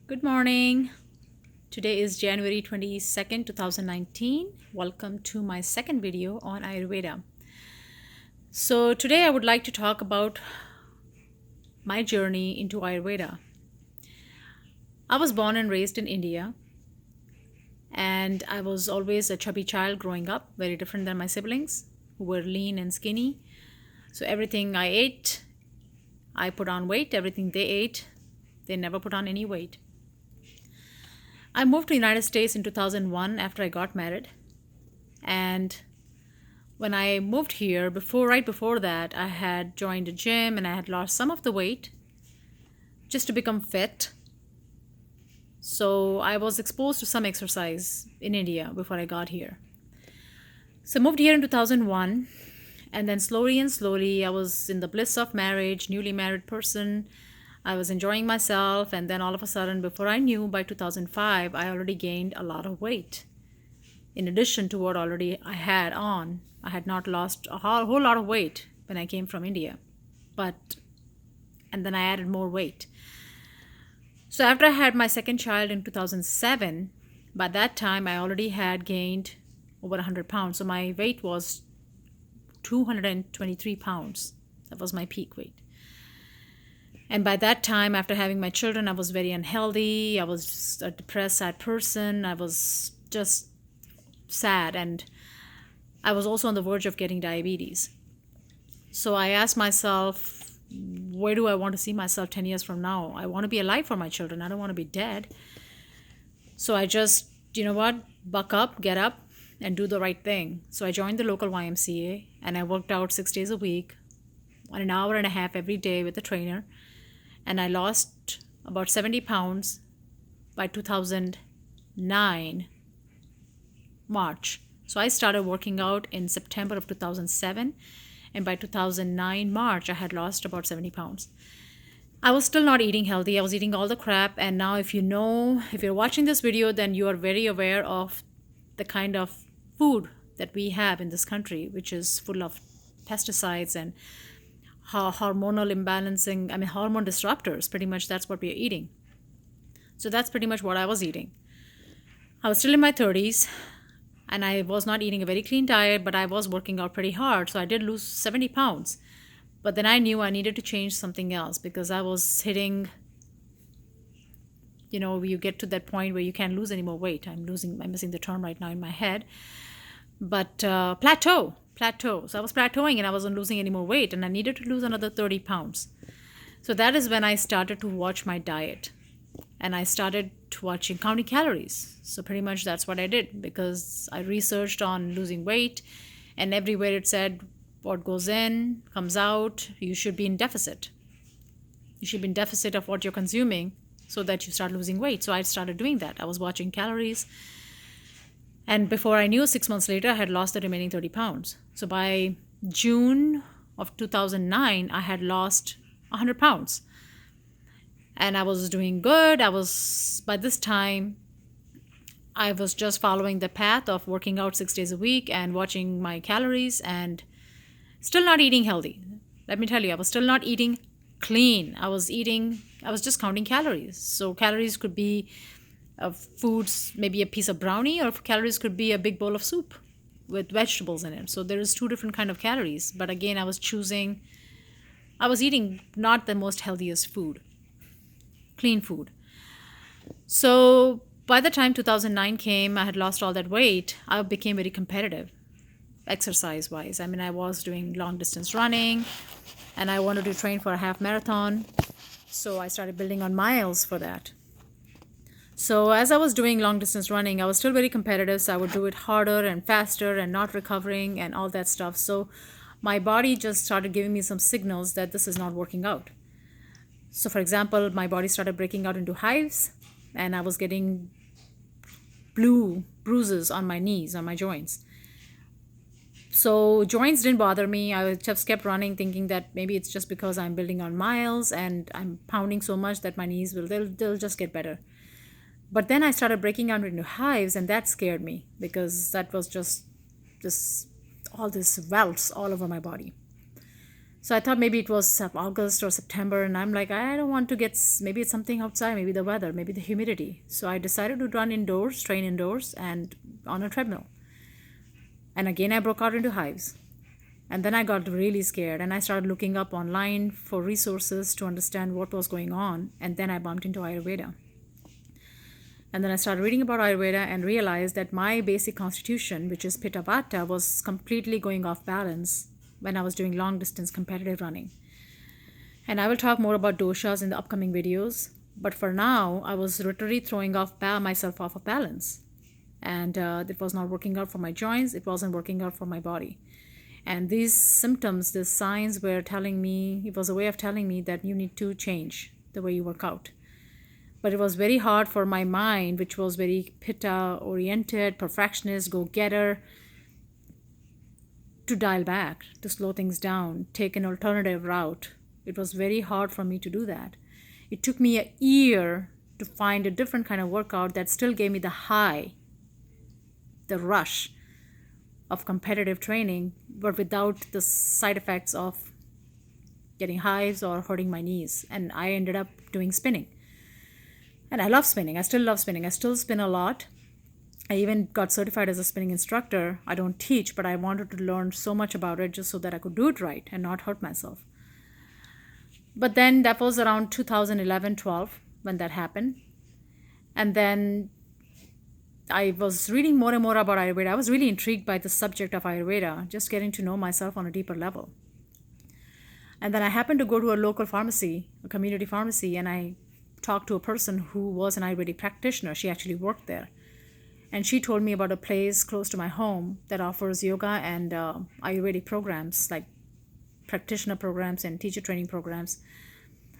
Good morning. Today is January 22nd, 2019. Welcome to my second video on Ayurveda. So, today I would like to talk about my journey into Ayurveda. I was born and raised in India, and I was always a chubby child growing up, very different than my siblings who were lean and skinny. So, everything I ate, I put on weight. Everything they ate, they never put on any weight. I moved to the United States in 2001 after I got married. And when I moved here, right before that, I had joined a gym and I had lost some of the weight just to become fit. So I was exposed to some exercise in India before I got here. So I moved here in 2001, and then slowly I was in the bliss of marriage, newly married person. I was enjoying myself, and then all of a sudden, before I knew, by 2005, I already gained a lot of weight. In addition to what already I had on, I had not lost a whole lot of weight when I came from India, and then I added more weight. So after I had my second child in 2007, by that time I already had gained over 100 pounds. So my weight was 223 pounds. That was my peak weight. And by that time, after having my children, I was very unhealthy. I was a depressed, sad person. I was just sad. And I was also on the verge of getting diabetes. So I asked myself, where do I want to see myself 10 years from now? I want to be alive for my children. I don't want to be dead. So I just, buck up, get up, and do the right thing. So I joined the local YMCA and I worked out 6 days a week, an hour and a half every day with a trainer. And I lost about 70 pounds by 2009 March. So I started working out in September of 2007, and by 2009 March I had lost about 70 pounds. I was still not eating healthy. I was eating all the crap. And now if you're watching this video, then you are very aware of the kind of food that we have in this country, which is full of pesticides and hormonal imbalancing, hormone disruptors. Pretty much that's what we are eating. So that's pretty much what I was eating. I was still in my 30s and I was not eating a very clean diet, but I was working out pretty hard. So I did lose 70 pounds. But then I knew I needed to change something else because I was hitting, you get to that point where you can't lose any more weight. I'm missing the term right now in my head. But plateau. So I was plateauing and I wasn't losing any more weight, and I needed to lose another 30 pounds. So that is when I started to watch my diet, and I started watching counting calories. So pretty much that's what I did, because I researched on losing weight, and everywhere it said what goes in comes out. You should be in deficit. You should be in deficit of what you're consuming so that you start losing weight. So I started doing that. I was watching calories. And before I knew, 6 months later, I had lost the remaining 30 pounds. So by June of 2009, I had lost 100 pounds. And I was doing good. By this time, I was just following the path of working out 6 days a week and watching my calories and still not eating healthy. Let me tell you, I was still not eating clean. I was just counting calories. So calories could be of foods, maybe a piece of brownie, or calories could be a big bowl of soup with vegetables in it. So there is two different kind of calories. But again, I was eating not the most healthiest food, clean food. So by the time 2009 came, I had lost all that weight. I became very competitive exercise wise. I was doing long distance running and I wanted to train for a half marathon. So I started building on miles for that. So as I was doing long distance running, I was still very competitive. So I would do it harder and faster and not recovering and all that stuff. So my body just started giving me some signals that this is not working out. So for example, my body started breaking out into hives and I was getting blue bruises on my knees, on my joints. So joints didn't bother me. I just kept running thinking that maybe it's just because I'm building on miles and I'm pounding so much that my knees they'll just get better. But then I started breaking out into hives, and that scared me because that was just all this welts all over my body. So I thought maybe it was August or September, and I'm like, I don't want to get, maybe it's something outside, maybe the weather, maybe the humidity. So I decided to run indoors, train indoors, and on a treadmill. And again, I broke out into hives. And then I got really scared, and I started looking up online for resources to understand what was going on. And then I bumped into Ayurveda. And then I started reading about Ayurveda and realized that my basic constitution, which is Pitta Vata, was completely going off balance when I was doing long distance competitive running. And I will talk more about doshas in the upcoming videos. But for now, I was literally throwing myself off of balance. And it was not working out for my joints. It wasn't working out for my body. And these symptoms, these signs were telling me, it was a way of telling me that you need to change the way you work out. But it was very hard for my mind, which was very pitta oriented, perfectionist, go-getter, to dial back, to slow things down, take an alternative route. It was very hard for me to do that. It took me a year to find a different kind of workout that still gave me the high, the rush of competitive training, but without the side effects of getting hives or hurting my knees. And I ended up doing spinning. And I love spinning. I still love spinning. I still spin a lot. I even got certified as a spinning instructor. I don't teach, but I wanted to learn so much about it just so that I could do it right and not hurt myself. But then that was around 2011-12 when that happened. And then I was reading more and more about Ayurveda. I was really intrigued by the subject of Ayurveda, just getting to know myself on a deeper level. And then I happened to go to a local pharmacy, a community pharmacy, and I talked to a person who was an Ayurvedic practitioner. She actually worked there. And she told me about a place close to my home that offers yoga and Ayurvedic programs, like practitioner programs and teacher training programs.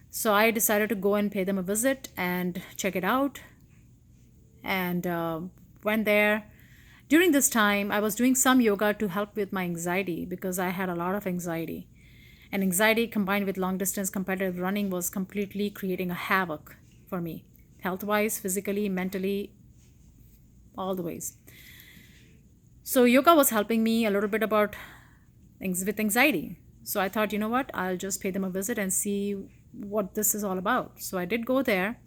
So I decided to go and pay them a visit and check it out. And went there. During this time, I was doing some yoga to help with my anxiety because I had a lot of anxiety. And anxiety combined with long distance competitive running was completely creating a havoc for me, health-wise, physically, mentally, all the ways. So yoga was helping me a little bit about things with anxiety. So I thought, you know what, I'll just pay them a visit and see what this is all about. So I did go there,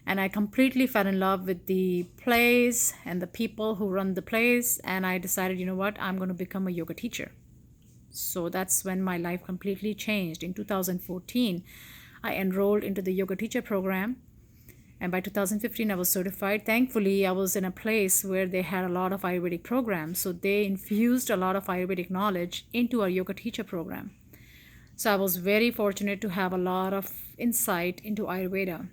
and I completely fell in love with the place and the people who run the place. And I decided, you know what, I'm going to become a yoga teacher. So that's when my life completely changed. In 2014, I enrolled into the yoga teacher program. And by 2015, I was certified. Thankfully, I was in a place where they had a lot of Ayurvedic programs. So they infused a lot of Ayurvedic knowledge into our yoga teacher program. So I was very fortunate to have a lot of insight into Ayurveda.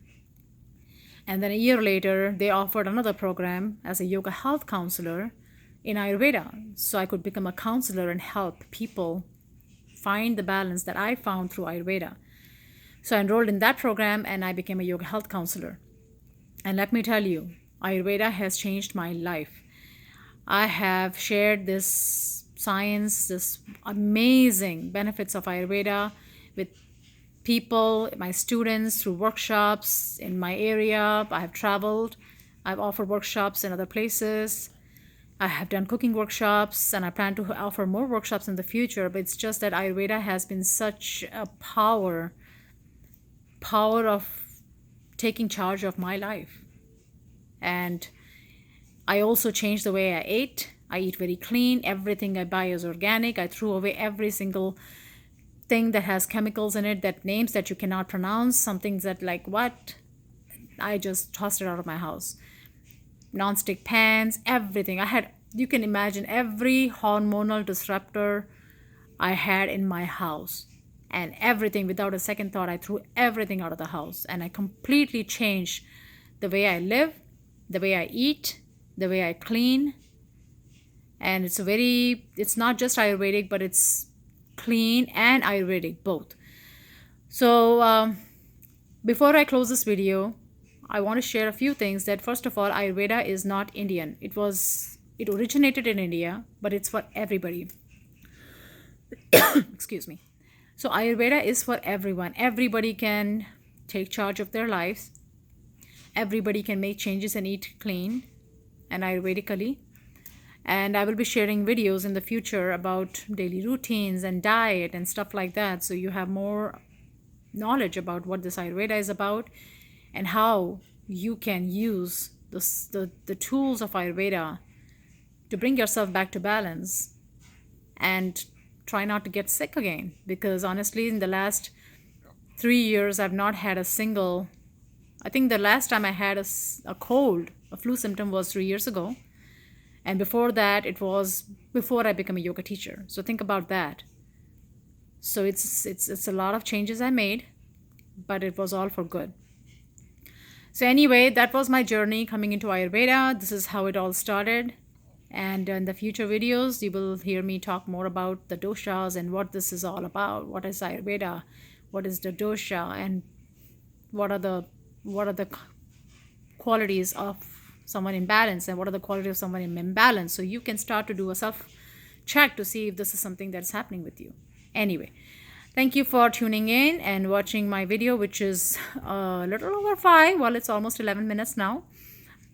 And then a year later, they offered another program as a yoga health counselor in Ayurveda. So I could become a counselor and help people find the balance that I found through Ayurveda. So I enrolled in that program and I became a yoga health counselor. And let me tell you, Ayurveda has changed my life. I have shared this science, this amazing benefits of Ayurveda with people, my students, through workshops in my area. I have traveled. I've offered workshops in other places. I have done cooking workshops, and I plan to offer more workshops in the future. But it's just that Ayurveda has been such a power of taking charge of my life. And I also changed the way I ate. I eat very clean. Everything I buy is organic. I threw away every single thing that has chemicals in it, that names that you cannot pronounce, some things that like what? I just tossed it out of my house. Non-stick pans, everything. You can imagine every hormonal disruptor I had in my house. And everything, without a second thought, I threw everything out of the house. And I completely changed the way I live, the way I eat, the way I clean. And it's not just Ayurvedic, but it's clean and Ayurvedic, both. So before I close this video, I want to share a few things. That first of all, Ayurveda is not Indian. It originated in India, but it's for everybody. Excuse me. So Ayurveda is for everyone. Everybody can take charge of their lives. Everybody can make changes and eat clean and Ayurvedically. And I will be sharing videos in the future about daily routines and diet and stuff like that, so you have more knowledge about what this Ayurveda is about and how you can use the tools of Ayurveda to bring yourself back to balance and try not to get sick again. Because honestly, in the last 3 years, I've not had a single, I think the last time I had a cold, a flu symptom was 3 years ago. And before that, it was before I became a yoga teacher. So think about that. So it's a lot of changes I made, but it was all for good. So anyway, that was my journey coming into Ayurveda. This is how it all started. And in the future videos, you will hear me talk more about the doshas and what this is all about. What is Ayurveda? What is the dosha? And what are the qualities of someone in balance, and what are the qualities of someone in imbalance? So you can start to do a self check to see if this is something that's happening with you. Anyway, thank you for tuning in and watching my video, which is a little over 5. Well, it's almost 11 minutes now.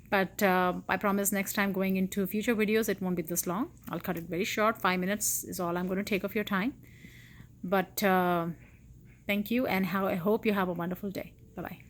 But I promise next time going into future videos, it won't be this long. I'll cut it very short. 5 minutes is all I'm going to take of your time. But thank you, and I hope you have a wonderful day. Bye-bye.